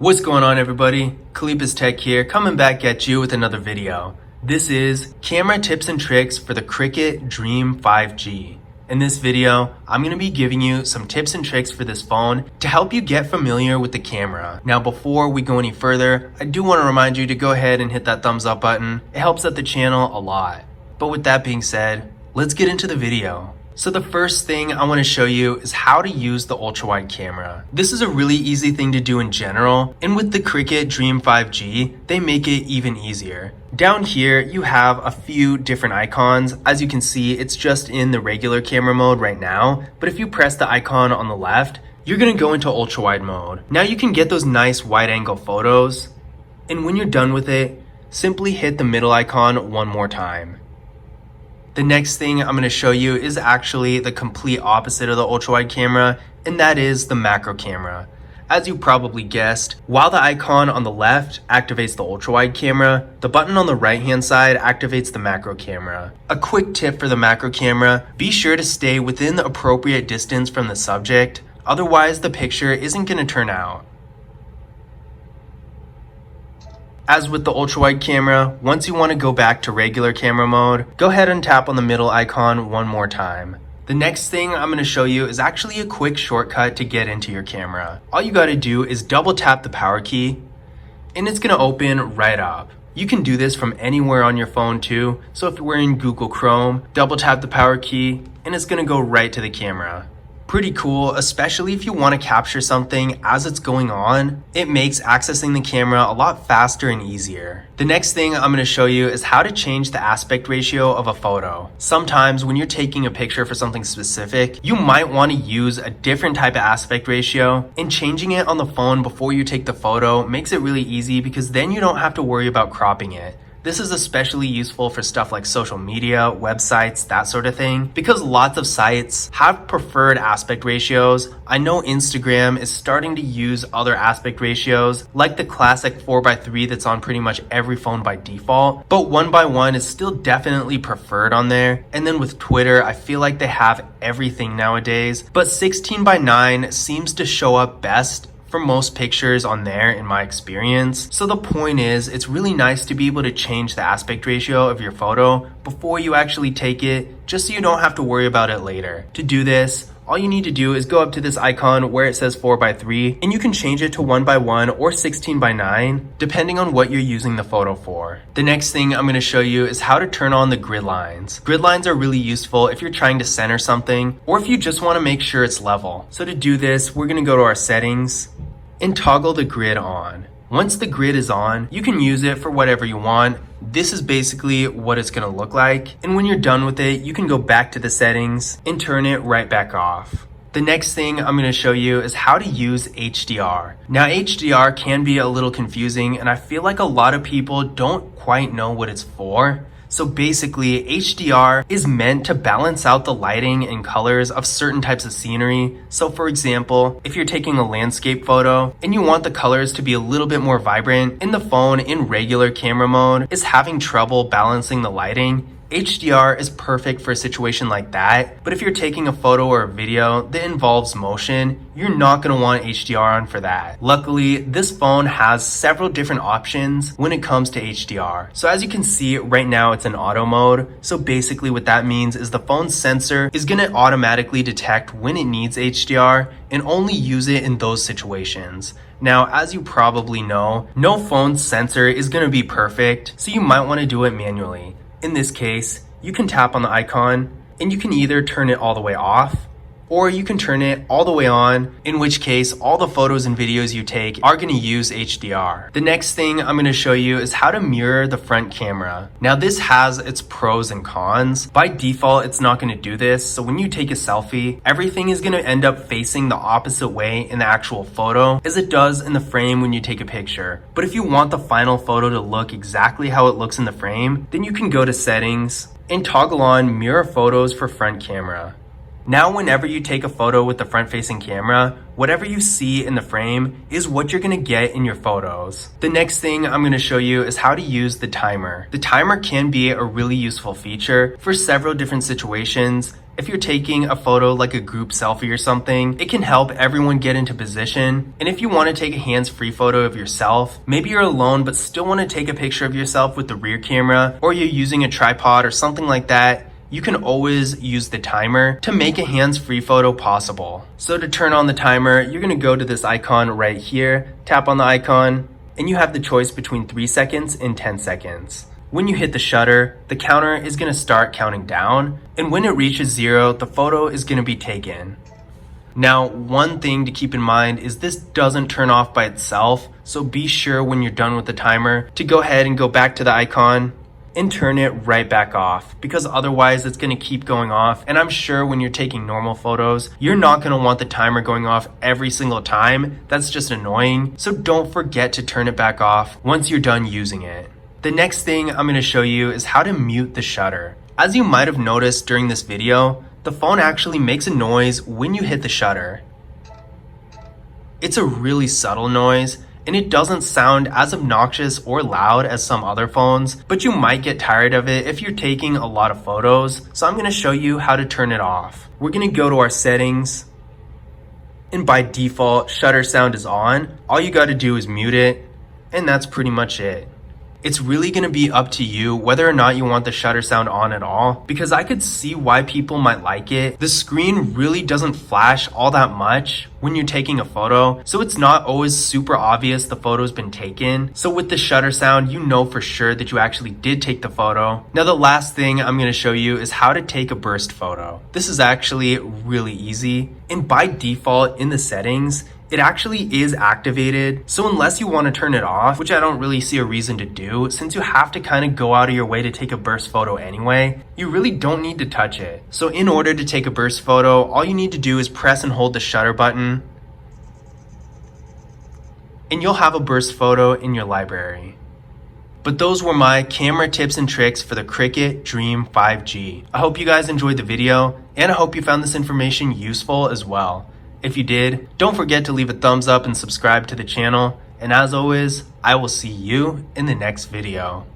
What's going on, everybody? Khalipa's Tech here, coming back at you with another video. This is camera tips and tricks for the Cricket Dream 5G. In this video, I'm going to be giving you some tips and tricks for this phone to help you get familiar with the camera. Now, before we go any further, I do want to remind you to go ahead and hit that thumbs up button. It helps out the channel a lot. But with that being said, let's get into the video. So the first thing I want to show you is how to use the ultrawide camera. This is a really easy thing to do in general, and with the Cricket Dream 5G, they make it even easier. Down here, you have a few different icons. As you can see, it's just in the regular camera mode right now, but if you press the icon on the left, you're going to go into ultrawide mode. Now you can get those nice wide angle photos, and when you're done with it, simply hit the middle icon one more time. The next thing I'm going to show you is actually the complete opposite of the ultrawide camera, and that is the macro camera. As you probably guessed, while the icon on the left activates the ultrawide camera, the button on the right hand side activates the macro camera. A quick tip for the macro camera, be sure to stay within the appropriate distance from the subject, otherwise the picture isn't going to turn out. As with the ultrawide camera, once you want to go back to regular camera mode, go ahead and tap on the middle icon one more time. The next thing I'm going to show you is actually a quick shortcut to get into your camera. All you got to do is double tap the power key, and it's going to open right up. You can do this from anywhere on your phone too, so if we're in Google Chrome, double tap the power key, and it's going to go right to the camera. Pretty cool, especially if you want to capture something as it's going on. It makes accessing the camera a lot faster and easier. The next thing I'm going to show you is how to change the aspect ratio of a photo. Sometimes when you're taking a picture for something specific, you might want to use a different type of aspect ratio, and changing it on the phone before you take the photo makes it really easy because then you don't have to worry about cropping it. This is especially useful for stuff like social media, websites, that sort of thing, because lots of sites have preferred aspect ratios. I know Instagram is starting to use other aspect ratios, like the classic 4:3 that's on pretty much every phone by default, but 1:1 is still definitely preferred on there. And then with Twitter, I feel like they have everything nowadays, but 16:9 seems to show up best for most pictures on there in my experience. So the point is, it's really nice to be able to change the aspect ratio of your photo before you actually take it, just so you don't have to worry about it later. To do this, all you need to do is go up to this icon where it says 4:3, and you can change it to 1:1 or 16:9, depending on what you're using the photo for. The next thing I'm going to show you is how to turn on the grid lines. Grid lines are really useful if you're trying to center something, or if you just want to make sure it's level. So to do this, we're going to go to our settings and toggle the grid on. Once the grid is on, you can use it for whatever you want. This is basically what it's going to look like. And when you're done with it, you can go back to the settings and turn it right back off. The next thing I'm going to show you is how to use HDR. Now, HDR can be a little confusing, and I feel like a lot of people don't quite know what it's for. So basically, HDR is meant to balance out the lighting and colors of certain types of scenery. So for example, if you're taking a landscape photo and you want the colors to be a little bit more vibrant, and the phone in regular camera mode is having trouble balancing the lighting, HDR is perfect for a situation like that. But if you're taking a photo or a video that involves motion, you're not going to want HDR on for that. Luckily, this phone has several different options when it comes to HDR. So as you can see right now, it's in auto mode. So basically what that means is the phone's sensor is going to automatically detect when it needs HDR and only use it in those situations. Now, as you probably know, no phone sensor is going to be perfect, so you might want to do it manually. In this case, you can tap on the icon and you can either turn it all the way off, or you can turn it all the way on, in which case all the photos and videos you take are going to use HDR. The next thing I'm going to show you is how to mirror the front camera. Now, this has its pros and cons. By default, it's not going to do this, so when you take a selfie, everything is going to end up facing the opposite way in the actual photo as it does in the frame when you take a picture. But if you want the final photo to look exactly how it looks in the frame, then you can go to settings and toggle on mirror photos for front camera. Now, whenever you take a photo with the front-facing camera, whatever you see in the frame is what you're going to get in your photos. The next thing I'm going to show you is how to use the timer. The timer can be a really useful feature for several different situations, If you're taking a photo like a group selfie or something, it can help everyone get into position. And if you want to take a hands-free photo of yourself, maybe you're alone but still want to take a picture of yourself with the rear camera, or you're using a tripod or something like that, you can always use the timer to make a hands-free photo possible. So to turn on the timer, you're going to go to this icon right here, tap on the icon, and you have the choice between 3 seconds and 10 seconds. When you hit the shutter, the counter is going to start counting down, and when it reaches 0, the photo is going to be taken. Now, one thing to keep in mind is this doesn't turn off by itself, so be sure when you're done with the timer to go ahead and go back to the icon and turn it right back off, because otherwise it's going to keep going off. And I'm sure when you're taking normal photos, you're not going to want the timer going off every single time. That's just annoying. So don't forget to turn it back off once you're done using it. The next thing I'm going to show you is how to mute the shutter. As you might have noticed during this video, the phone actually makes a noise when you hit the shutter. It's a really subtle noise, and it doesn't sound as obnoxious or loud as some other phones, but you might get tired of it if you're taking a lot of photos. So I'm going to show you how to turn it off. We're going to go to our settings, and by default, shutter sound is on. All you got to do is mute it, and that's pretty much it. It's really going to be up to you whether or not you want the shutter sound on at all, because I could see why people might like it. The screen really doesn't flash all that much when you're taking a photo, so it's not always super obvious the photo's been taken. So with the shutter sound, you know for sure that you actually did take the photo. Now the last thing I'm going to show you is how to take a burst photo. This is actually really easy, and by default in the settings, it actually is activated. So unless you want to turn it off, which I don't really see a reason to do, since you have to kind of go out of your way to take a burst photo anyway, you really don't need to touch it. So in order to take a burst photo, all you need to do is press and hold the shutter button, and you'll have a burst photo in your library. But those were my camera tips and tricks for the Cricut Dream 5G. I hope you guys enjoyed the video, and I hope you found this information useful as well. If you did, don't forget to leave a thumbs up and subscribe to the channel. And as always, I will see you in the next video.